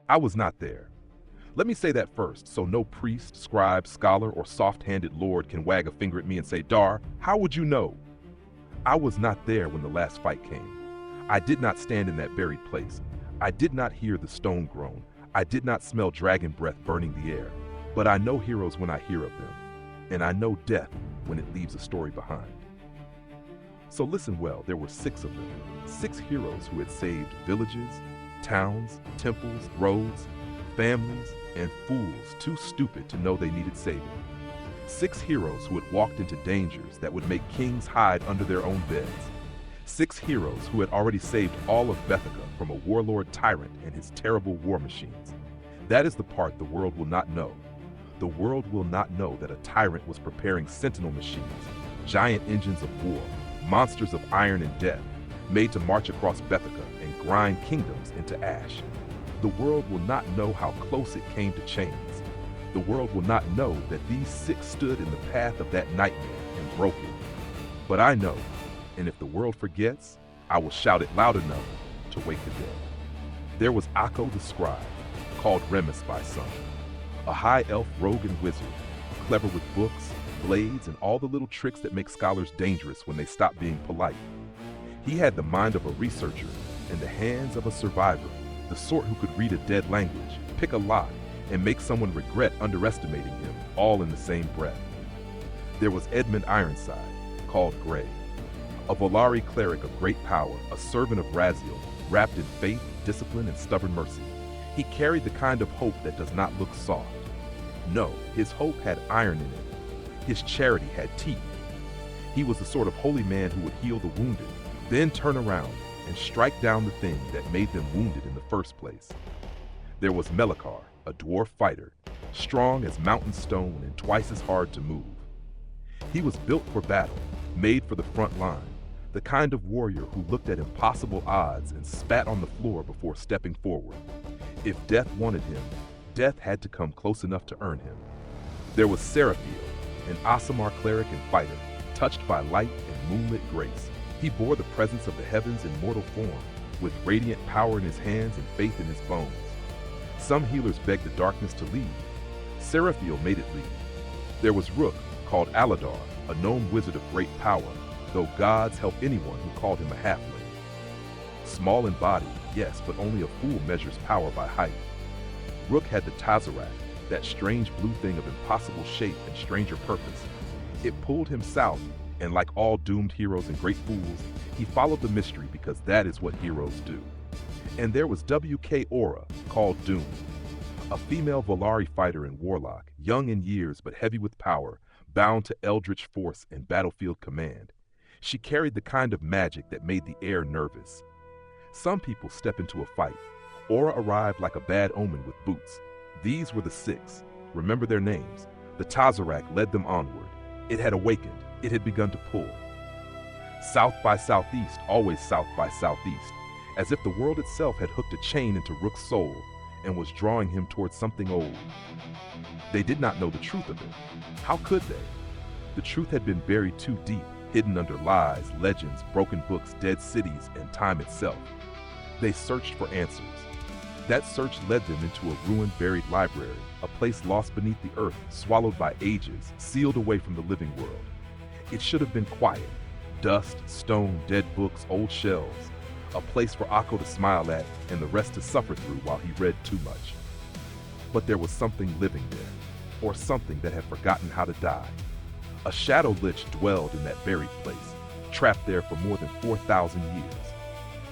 I was not there. Let me say that first, so no priest, scribe, scholar, or soft-handed lord can wag a finger at me and say, Dar, how would you know? I was not there when the last fight came. I did not stand in that buried place. I did not hear the stone groan. I did not smell dragon breath burning the air. But I know heroes when I hear of them, and I know death when it leaves a story behind. So listen well, there were 6 of them, 6 heroes who had saved villages, towns, temples, roads, families, and fools too stupid to know they needed saving. 6 heroes who had walked into dangers that would make kings hide under their own beds. 6 heroes who had already saved all of Bethica from a warlord tyrant and his terrible war machines. That is the part the world will not know. The world will not know that a tyrant was preparing sentinel machines, giant engines of war, monsters of iron and death, made to march across Bethica and grind kingdoms into ash. The world will not know how close it came to chains. The world will not know that these 6 stood in the path of that nightmare and broke it. But I know, and if the world forgets, I will shout it loud enough to wake the dead. There was Akko the scribe, called Remus by some, a high elf rogue and wizard, clever with books, blades, and all the little tricks that make scholars dangerous when they stop being polite. He had the mind of a researcher and the hands of a survivor, the sort who could read a dead language, pick a lock, and make someone regret underestimating him, all in the same breath. There was Edmund Ironside, called Gray, a Volari cleric of great power, a servant of Raziel, wrapped in faith, discipline, and stubborn mercy. He carried the kind of hope that does not look soft. No, his hope had iron in it. His charity had teeth. He was the sort of holy man who would heal the wounded, then turn around and strike down the thing that made them wounded in the first place. There was Melikar, a dwarf fighter, strong as mountain stone and twice as hard to move. He was built for battle, made for the front line, the kind of warrior who looked at impossible odds and spat on the floor before stepping forward. If death wanted him, death had to come close enough to earn him. There was Seraphiel, an Aasimar cleric and fighter, touched by light and moonlit grace. He bore the presence of the heavens in mortal form, with radiant power in his hands and faith in his bones. Some healers begged the darkness to leave. Seraphiel made it leave. There was Rook, called Aladar, a gnome wizard of great power, though gods help anyone who called him a halfling. Small in body, yes, but only a fool measures power by height. Rook had the Tazarak, that strange blue thing of impossible shape and stranger purpose. It pulled him south, and like all doomed heroes and great fools, he followed the mystery because that is what heroes do. And there was W.K. Aura, called Doom, a female Volari fighter and warlock, young in years but heavy with power, bound to eldritch force and battlefield command. She carried the kind of magic that made the air nervous. Some people step into a fight. Aura arrived like a bad omen with boots. These were the 6. Remember their names. The Tazarak led them onward. It had awakened. It had begun to pull. South by southeast, always south by southeast, as if the world itself had hooked a chain into Rook's soul and was drawing him towards something old. They did not know the truth of it. How could they? The truth had been buried too deep, hidden under lies, legends, broken books, dead cities, and time itself. They searched for answers. That search led them into a ruined, buried library, a place lost beneath the earth, swallowed by ages, sealed away from the living world. It should have been quiet. Dust, stone, dead books, old shelves. A place for Akko to smile at and the rest to suffer through while he read too much. But there was something living there, or something that had forgotten how to die. A shadow lich dwelled in that buried place, trapped there for more than 4,000 years.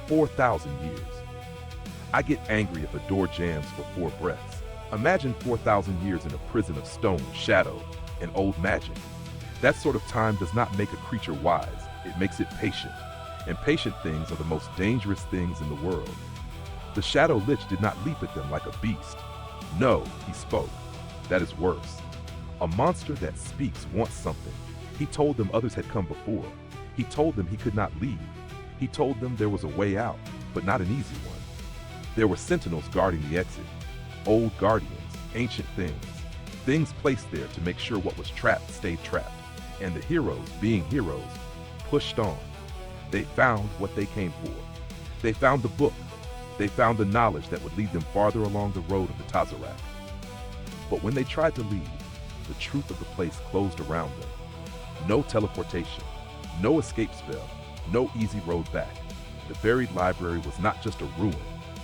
4,000 years. I get angry if a door jams for 4 breaths. Imagine 4,000 years in a prison of stone, shadow, and old magic. That sort of time does not make a creature wise, it makes it patient. And patient things are the most dangerous things in the world. The Shadow Lich did not leap at them like a beast. No, he spoke. That is worse. A monster that speaks wants something. He told them others had come before. He told them he could not leave. He told them there was a way out, but not an easy one. There were sentinels guarding the exit. Old guardians, ancient things placed there to make sure what was trapped stayed trapped. And the heroes, being heroes, pushed on. They found what they came for. They found the book. They found the knowledge that would lead them farther along the road of the Tazarak. But when they tried to leave, the truth of the place closed around them. No teleportation, no escape spell, no easy road back. The buried library was not just a ruin,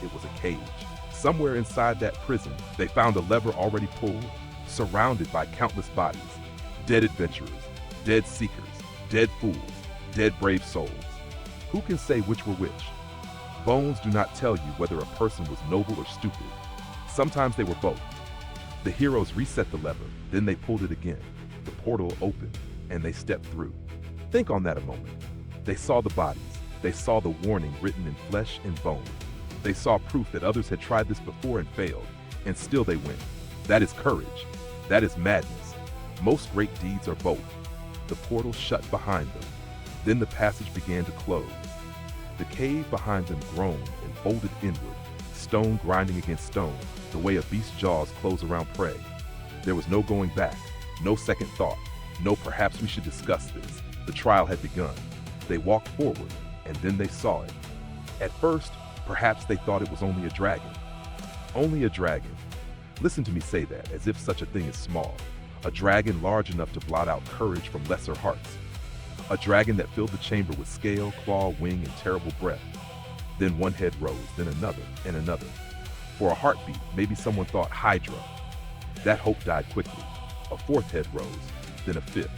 it was a cage. Somewhere inside that prison, they found a lever already pulled, surrounded by countless bodies. Dead adventurers, dead seekers, dead fools, dead brave souls. Who can say which were which? Bones do not tell you whether a person was noble or stupid. Sometimes they were both. The heroes reset the lever, then they pulled it again. The portal opened, and they stepped through. Think on that a moment. They saw the bodies. They saw the warning written in flesh and bone. They saw proof that others had tried this before and failed, and still they went. That is courage. That is madness. Most great deeds are both. The portal shut behind them. Then the passage began to close. The cave behind them groaned and folded inward, stone grinding against stone, the way a beast's jaws close around prey. There was no going back, no second thought, no perhaps we should discuss this. The trial had begun. They walked forward, and then they saw it. At first, perhaps they thought it was only a dragon. Only a dragon. Listen to me say that, as if such a thing is small. A dragon large enough to blot out courage from lesser hearts. A dragon that filled the chamber with scale, claw, wing, and terrible breath. Then one head rose, then another, and another. For a heartbeat, maybe someone thought Hydra. That hope died quickly. A fourth head rose, then a fifth.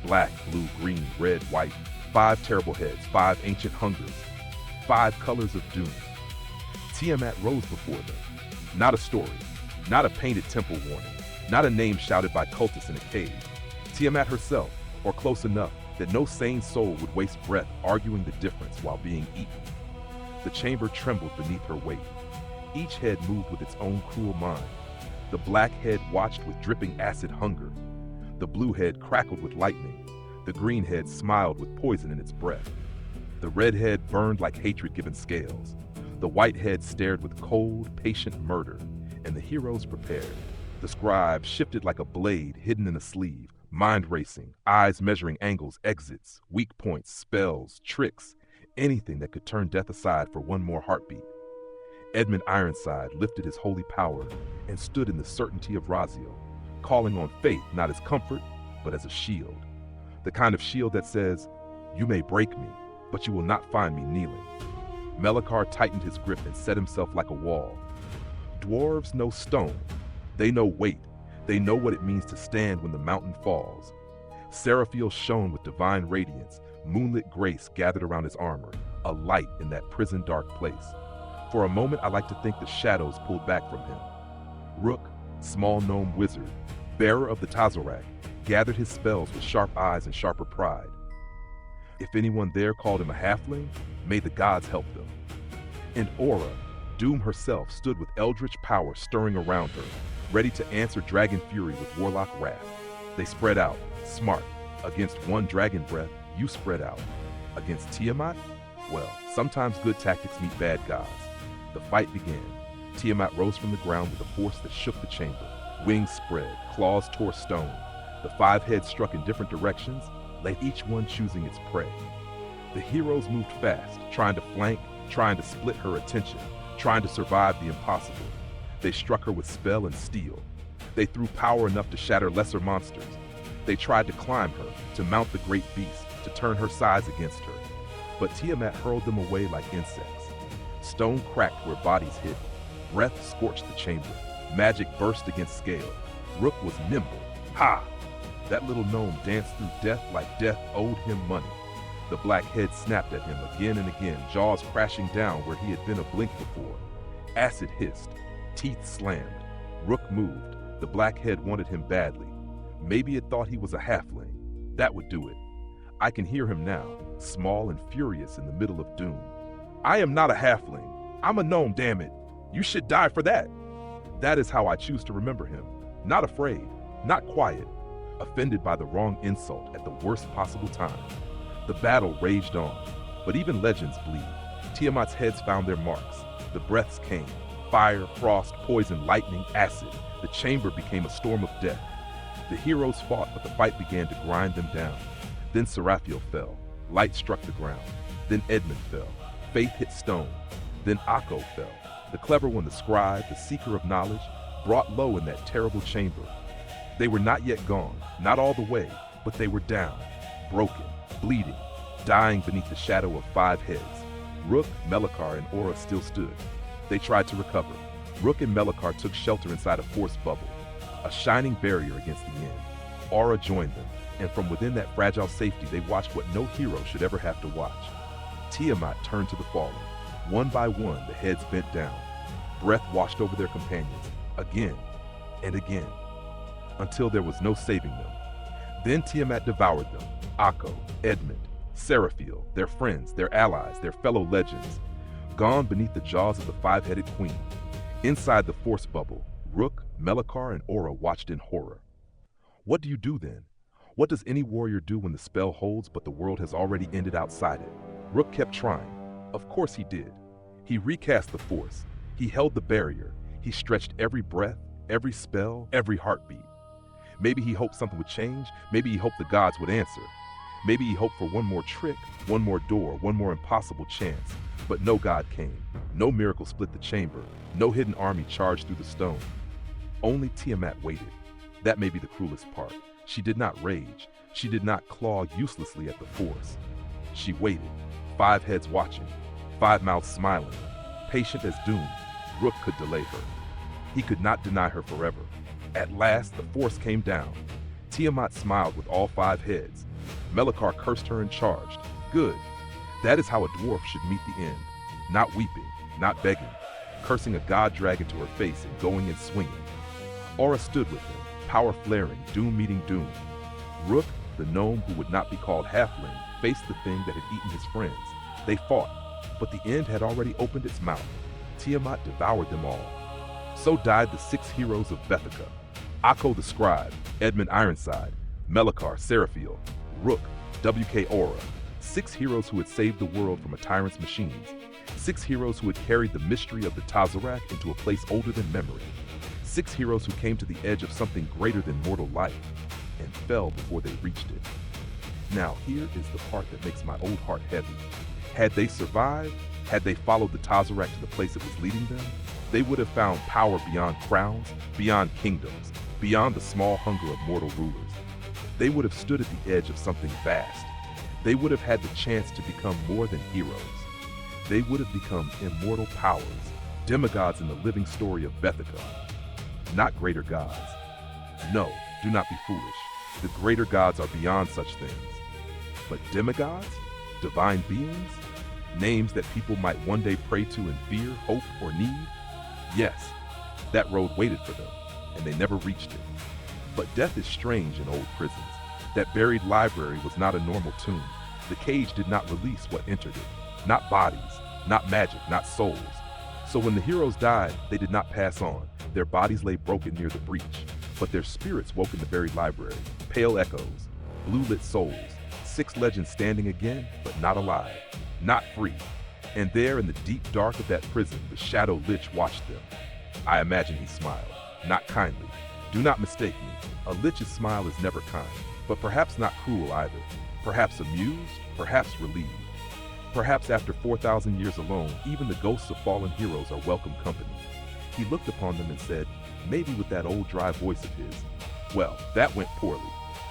Black, blue, green, red, white. 5 terrible heads, 5 ancient hungers. 5 colors of doom. Tiamat rose before them. Not a story. Not a painted temple warning. Not a name shouted by cultists in a cave. Tiamat herself, or close enough that no sane soul would waste breath arguing the difference while being eaten. The chamber trembled beneath her weight. Each head moved with its own cruel mind. The black head watched with dripping acid hunger. The blue head crackled with lightning. The green head smiled with poison in its breath. The red head burned like hatred given scales. The white head stared with cold, patient murder, and the heroes prepared. The scribe shifted like a blade hidden in a sleeve, mind racing, eyes measuring angles, exits, weak points, spells, tricks, anything that could turn death aside for one more heartbeat. Edmund Ironside lifted his holy power and stood in the certainty of Raziel, calling on faith not as comfort, but as a shield. The kind of shield that says, "You may break me, but you will not find me kneeling." Melekar tightened his grip and set himself like a wall. Dwarves know stone. They know weight. They know what it means to stand when the mountain falls. Seraphiel shone with divine radiance. Moonlit grace gathered around his armor, a light in that prison-dark place. For a moment, I like to think the shadows pulled back from him. Rook, small gnome wizard, bearer of the Tazarak, gathered his spells with sharp eyes and sharper pride. If anyone there called him a halfling, may the gods help them. And Aura, Doom herself, stood with eldritch power stirring around her, ready to answer dragon fury with warlock wrath. They spread out, smart. Against one dragon breath, you spread out. Against Tiamat? Well, sometimes good tactics meet bad gods. The fight began. Tiamat rose from the ground with a force that shook the chamber. Wings spread, claws tore stone. The 5 heads struck in different directions, each one choosing its prey. The heroes moved fast, trying to flank, trying to split her attention, trying to survive the impossible. They struck her with spell and steel. They threw power enough to shatter lesser monsters. They tried to climb her, to mount the great beast, to turn her size against her. But Tiamat hurled them away like insects. Stone cracked where bodies hit. Breath scorched the chamber. Magic burst against scale. Rook was nimble. Ha! That little gnome danced through death like death owed him money. The black head snapped at him again and again, jaws crashing down where he had been a blink before. Acid hissed. Teeth slammed. Rook moved. The black head wanted him badly. Maybe it thought he was a halfling. That would do it. I can hear him now, small and furious in the middle of doom. I am not a halfling. I'm a gnome, damn it. You should die for that. That is how I choose to remember him. Not afraid, not quiet, offended by the wrong insult at the worst possible time. The battle raged on, but even legends bleed. Tiamat's heads found their marks. The breaths came. Fire, frost, poison, lightning, acid. The chamber became a storm of death. The heroes fought, but the fight began to grind them down. Then Seraphiel fell. Light struck the ground. Then Edmund fell. Faith hit stone. Then Akko fell, the clever one, the scribe, the seeker of knowledge, brought low in that terrible chamber. They were not yet gone, not all the way, but they were down, broken, bleeding, dying beneath the shadow of 5 heads. Rook, Melekar, and Aura still stood. They tried to recover. Rook and Melekar took shelter inside a force bubble, a shining barrier against the end. Aura joined them, and from within that fragile safety they watched what no hero should ever have to watch. Tiamat turned to the fallen. One by one, the heads bent down. Breath washed over their companions, again and again, until there was no saving them. Then Tiamat devoured them, Akko, Edmund, Seraphiel, their friends, their allies, their fellow legends, gone beneath the jaws of the 5-headed queen. Inside the force bubble, Rook, Melekar, and Aura watched in horror. What do you do then? What does any warrior do when the spell holds but the world has already ended outside it? Rook kept trying. Of course he did. He recast the force. He held the barrier. He stretched every breath, every spell, every heartbeat. Maybe he hoped something would change. Maybe he hoped the gods would answer. Maybe he hoped for one more trick, one more door, one more impossible chance. But no god came. No miracle split the chamber. No hidden army charged through the stone. Only Tiamat waited. That may be the cruelest part. She did not rage. She did not claw uselessly at the force. She waited, 5 heads watching, 5 mouths smiling. Patient as doom, Rook could delay her. He could not deny her forever. At last, the force came down. Tiamat smiled with all 5 heads. Melekar cursed her and charged. Good. That is how a dwarf should meet the end. Not weeping, not begging, cursing a god dragon to her face and going and swinging. Aura stood with him, power flaring, doom meeting doom. Rook, the gnome who would not be called halfling, faced the thing that had eaten his friends. They fought, but the end had already opened its mouth. Tiamat devoured them all. So died the 6 heroes of Bethica. Akko the scribe, Edmund Ironside, Melekar, Seraphiel, Rook, W.K. Aura. 6 heroes who had saved the world from a tyrant's machines. 6 heroes who had carried the mystery of the Tazarak into a place older than memory. 6 heroes who came to the edge of something greater than mortal life and fell before they reached it. Now here is the part that makes my old heart heavy. Had they survived, had they followed the Tazarak to the place it was leading them, they would have found power beyond crowns, beyond kingdoms, beyond the small hunger of mortal rulers. They would have stood at the edge of something vast. They would have had the chance to become more than heroes. They would have become immortal powers, demigods in the living story of Bethica. Not greater gods. No, do not be foolish. The greater gods are beyond such things. But demigods? Divine beings? Names that people might one day pray to in fear, hope, or need? Yes, that road waited for them, and they never reached it. But death is strange in old prisons. That buried library was not a normal tomb. The cage did not release what entered it. Not bodies, not magic, not souls. So when the heroes died, they did not pass on. Their bodies lay broken near the breach, but their spirits woke in the buried library, pale echoes, blue-lit souls, 6 legends standing again, but not alive, not free. And there in the deep dark of that prison, the Shadow Lich watched them. I imagine he smiled, not kindly. Do not mistake me. A lich's smile is never kind, but perhaps not cruel either. Perhaps amused, perhaps relieved. Perhaps after 4,000 years alone, even the ghosts of fallen heroes are welcome company. He looked upon them and said, maybe with that old dry voice of his, well, that went poorly.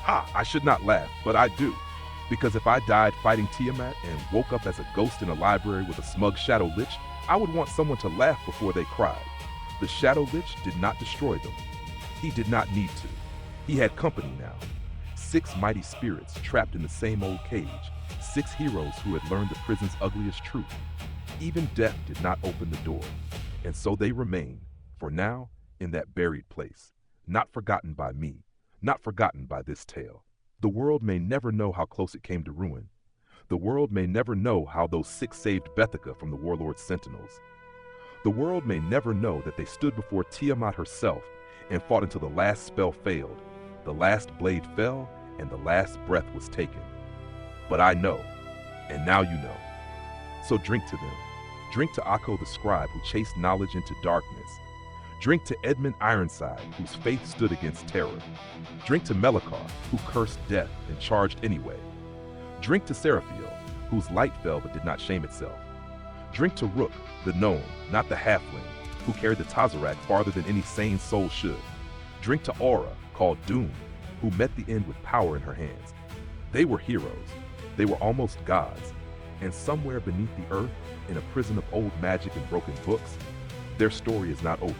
Ha, I should not laugh, but I do. Because if I died fighting Tiamat and woke up as a ghost in a library with a smug Shadow Lich, I would want someone to laugh before they cried. The Shadow Lich did not destroy them. He did not need to. He had company now. 6 mighty spirits trapped in the same old cage. 6 heroes who had learned the prison's ugliest truth. Even death did not open the door. And so they remain, for now, in that buried place. Not forgotten by me. Not forgotten by this tale. The world may never know how close it came to ruin. The world may never know how those 6 saved Bethica from the warlord's sentinels. The world may never know that they stood before Tiamat herself and fought until the last spell failed, the last blade fell, and the last breath was taken. But I know, and now you know. So drink to them. Drink to Akko the scribe who chased knowledge into darkness. Drink to Edmund Ironside, whose faith stood against terror. Drink to Melekar, who cursed death and charged anyway. Drink to Seraphiel, whose light fell but did not shame itself. Drink to Rook, the gnome, not the halfling, who carried the Tazarac farther than any sane soul should. Drink to Aura, called Doom, who met the end with power in her hands. They were heroes. They were almost gods. And somewhere beneath the earth, in a prison of old magic and broken books, their story is not over.